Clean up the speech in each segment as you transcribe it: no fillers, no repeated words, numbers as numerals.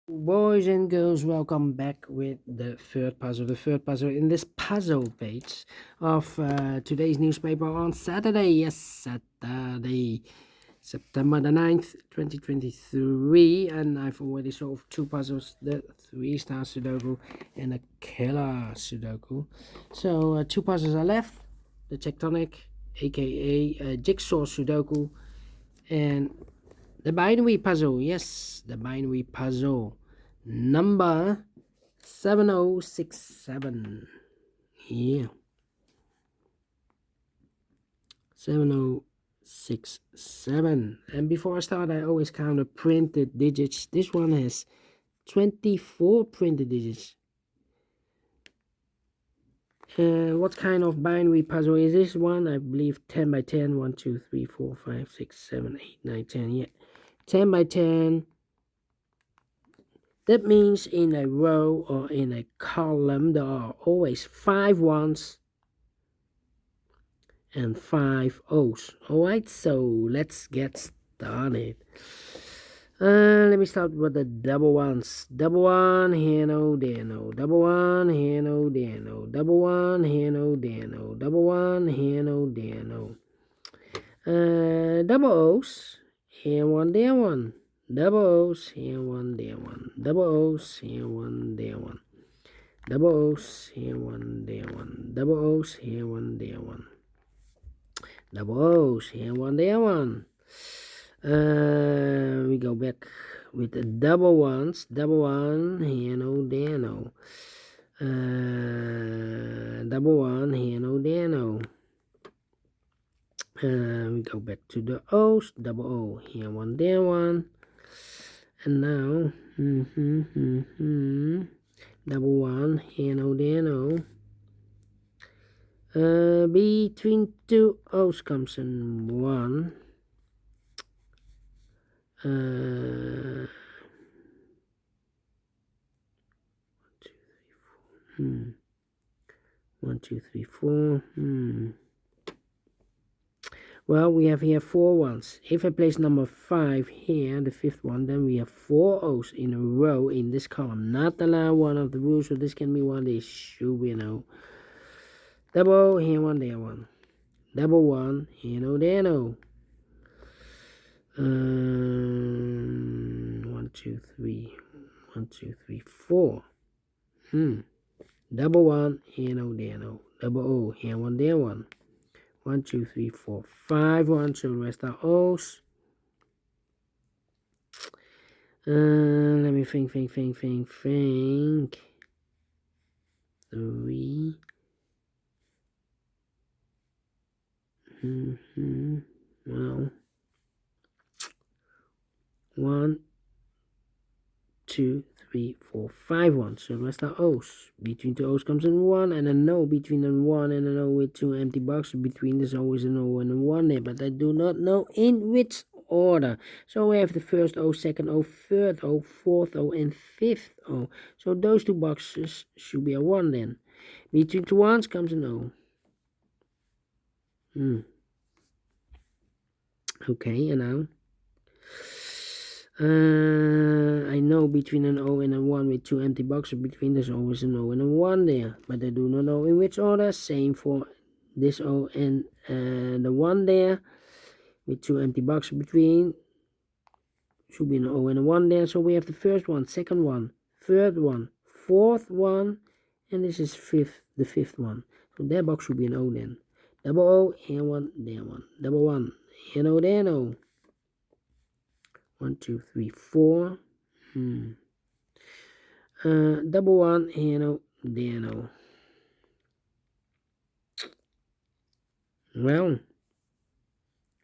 Boys and girls, welcome back with the third puzzle. The third puzzle in this puzzle page of today's newspaper on Saturday. Yes, Saturday, September the 9th, 2023. And I've already solved two puzzles, the 3-star Sudoku and a killer Sudoku. So two puzzles are left, the tectonic, aka jigsaw Sudoku, and the binary puzzle. Yes, the binary puzzle number 7067. Yeah, 7067. And before I start, I always count the printed digits. This one has 24 printed digits. What kind of binary puzzle is this one? I believe 10 by 10. 1, 2, 3, 4, 5, 6, 7, 8, 9, 10. Yeah, 10 by 10. That means in a row or in a column, there are always 5 ones and 5 O's. Alright, so let's get started. Let me start with the double ones. Double one, here no, there no. Double one, here no, there no. Double one, here no, there no. Double one, here no, there no. Double O's, here one, there one. Double O's, here one, there one. Double O's, here one, there one. Double O's, here one, there one. Double O's, here one, there one. Double O's, here one, there one. We go back with the double ones. Double one, here no, there no. Double one, here no, there no. We go back to the O's. Double O, here one, there one. And now, double one, here no, there no. Between two O's comes in one. 1, 2, 3, 4. Well, we have here 4 ones. If I place number 5 here, the 5th one, then we have 4 O's in a row in this column. Not allow one of the rules, so this can be one. This should be no. Double O, here one, there one. Double one, here no, there no. 1, 2, 3. 1, 2, 3, 4. Double one, here no, there no. Double O, here one, there one. 1, 2, 3, 4, 5 ones. So the rest are O's. Let me think. 3. Well, 1, 2, 3, 4, 5 ones. So the rest are O's. Between two O's comes in 1, and a no between a 1 and a no with 2 empty boxes. Between there's always an O and a 1 there, but I do not know in which order. So we have the first O, second O, third O, fourth O, and fifth O. So those two boxes should be a 1 then. Between two ones comes an O. Okay, and now I know between an O and a 1 with 2 empty boxes between, there's always an O and a 1 there, but I do not know in which order. Same for this O and the 1 there with 2 empty boxes between, should be an O and a 1 there. So we have the first one, second one, third one, fourth one, and this is the fifth one. So that box should be an O then. Double O, here one, there one. Double one, here no, there no. 1, 2, 3, 4. Double one, here no, there no. Well,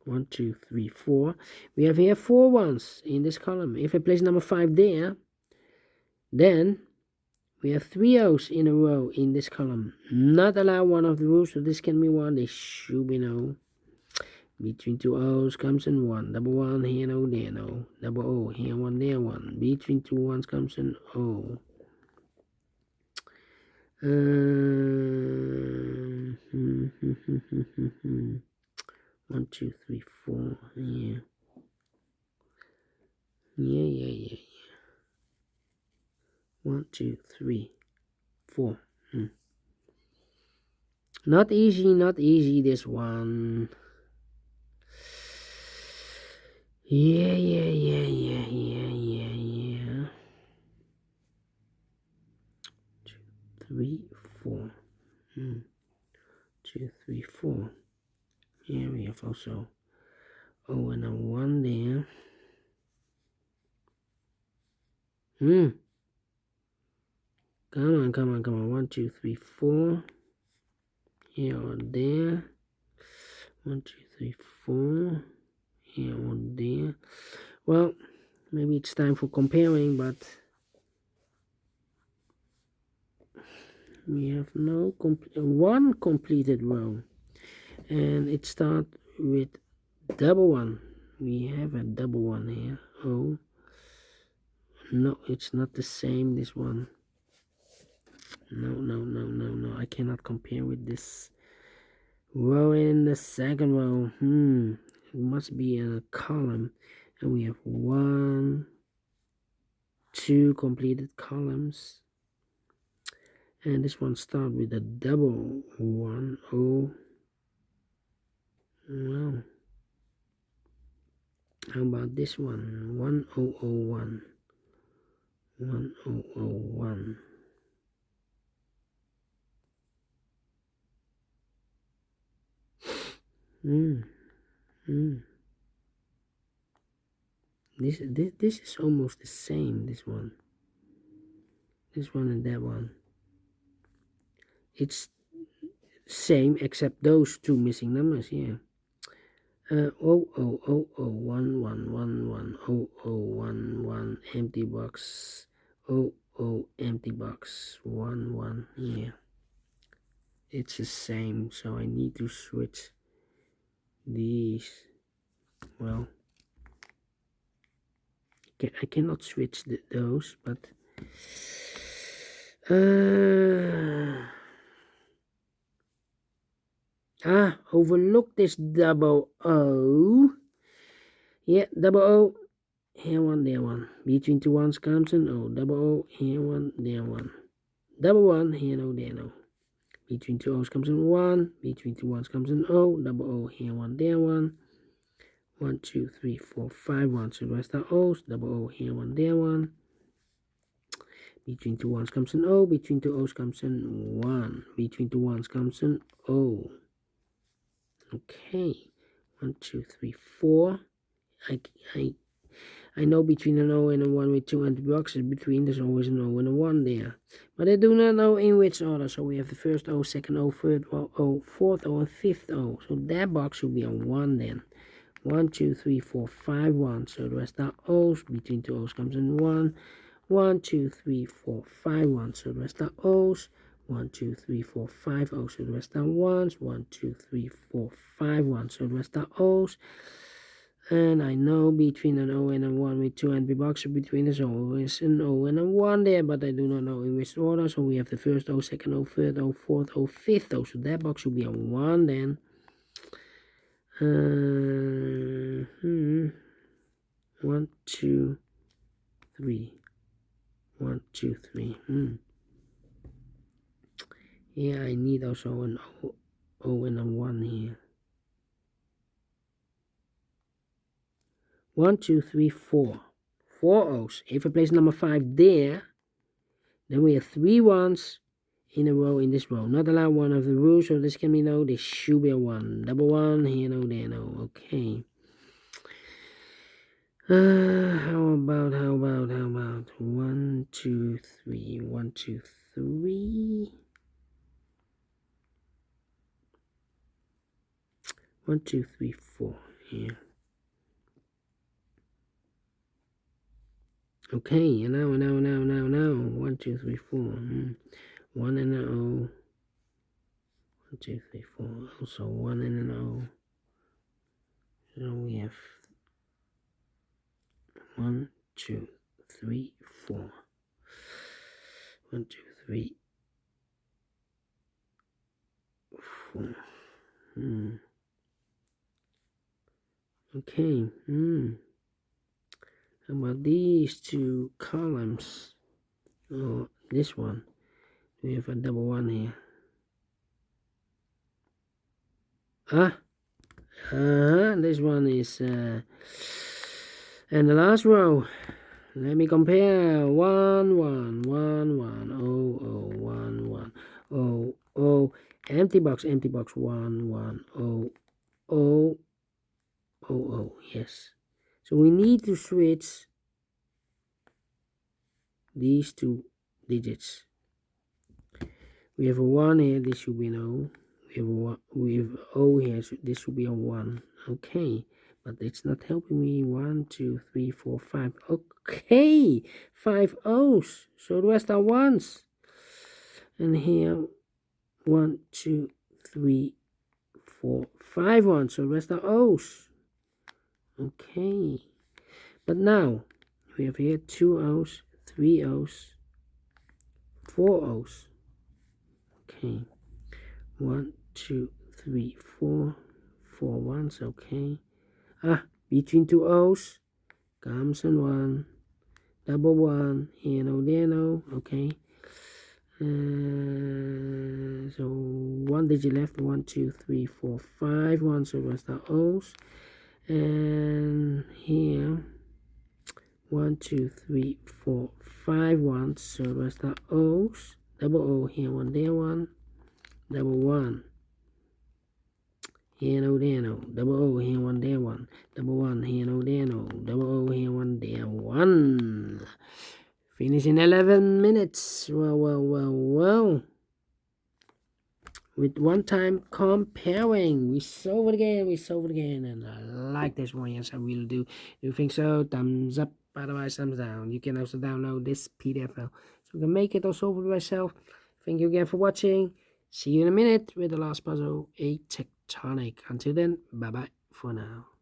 1, 2, 3, 4. We have here 4 ones in this column. If I place number 5 there, then we have 3 O's in a row in this column. Not allow one of the rules, so this can be 1. This should be no. Between two O's comes in 1. Double one, here no, there no. Double O, here 1, there 1. Between two ones comes in O. 1, 2, 3, 4. Yeah. 1, 2, 3, 4. Not easy this one. Yeah. 2, 3, 4. 2, 3, 4. Here we have also O and a 1 there. Come on. 1, 2, 3, 4. Here or there. 1, 2, 3, 4. Here or there. Well, maybe it's time for comparing, but we have no one completed row, and it starts with double one. We have a double one here. Oh no, it's not the same, this one. No, I cannot compare with this row in the second row. It must be a column, and we have 1, 2 completed columns, and this one starts with a double one. Oh well, how about this one? 1001. 1001. This is almost the same. This one and that one. It's same except those two missing numbers. Yeah. 0001111 empty box. empty box. 1 Yeah. It's the same. So I need to switch these. Well, I cannot switch those, but overlook this double O. Yeah, double O. Here one, there one. Between two ones comes an O. Double O, here one, there one. Double one, here no, there no. Between two O's comes an 1. Between two ones comes an O. Double O, here one, there one. 1, 2, 3, 4, 5 ones. So the rest are O's. Double O, here one, there one. Between two ones comes an O. Between two O's comes an 1. Between two ones comes an O. Okay. 1, 2, 3, 4. I know between an O and a 1 with 2 empty boxes between, there's always an O and a 1 there. But I do not know in which order. So we have the first O, second O, third O, fourth O, and fifth O. So that box should be a 1 then. 1, 2, 3, 4, 5 1. So the rest are O's. Between two O's comes in 1. 1, 2, 3, 4, 5 1. So the rest are O's. 1, 2, 3, 4, 5 O's. So the rest are 1s. 1, 2, 3, 4, 5 1. So the rest are O's. And I know between an O and a 1 with 2 empty boxes between, there's always an O and a 1 there, but I do not know in which order. So we have the first O, second O, third O, fourth O, fifth O. So that box should be a 1 then. 1, 2, 3. 1, 2, 3. Yeah, I need also an O and a 1 here. 1, 2, 3, 4. 4 O's. If I place number 5 there, then we have 3 1s in a row in this row. Not allowed one of the rules, so this can be no. This should be a 1. Double 1, here no, there no. Okay. How about 1, 2, 3. 1, 2, 3. 1, 2, 3, 4. Here. Okay, and now. 1, 2, 3, 4. 1 and an O. 1, 2, 3, 4. Also 1 and an O. So we have 1, 2, 3, 4. 1, 2, 3, 4. Okay. How about these two columns? or this one. We have a double one here. This one is and the last row. Let me compare. 1 1 1 1 0 0 1 1 0 0 empty box 1 1 0 0 0. Yes. So we need to switch these two digits. We have a 1 here, this should be an O. We have O here, so this should be a 1. Okay, but it's not helping me. 1 2 3 4 5. Okay, 5 O's. So the rest are 1s. And here 1 2 3 4 5 1s. So the rest are O's. Okay, but now we have here 2 O's, 3 O's, 4 O's. Okay, 1 2 3 4 4 1s. Okay, between 2 O's comes an 1, double 1 here, no there, no. Okay, so 1 digit left. 1 2 3 4 5 1, so rest are O's. And here 1 2 3 4 5 1, so rest are O's. Double O here, 1 there, 1, double 1 here, no there, no. Double O here, 1 there, 1, double 1 here, no there, no. Double O here, 1 there, 1. Finish in 11 minutes. Well. With one time comparing, we solve it again, and I like this one. Yes, I really do. You think so? Thumbs up, otherwise thumbs down. You can also download this PDF file, so you can make it or solve it myself. Thank you again for watching. See you in a minute with the last puzzle, a tectonic. Until then, bye bye for now.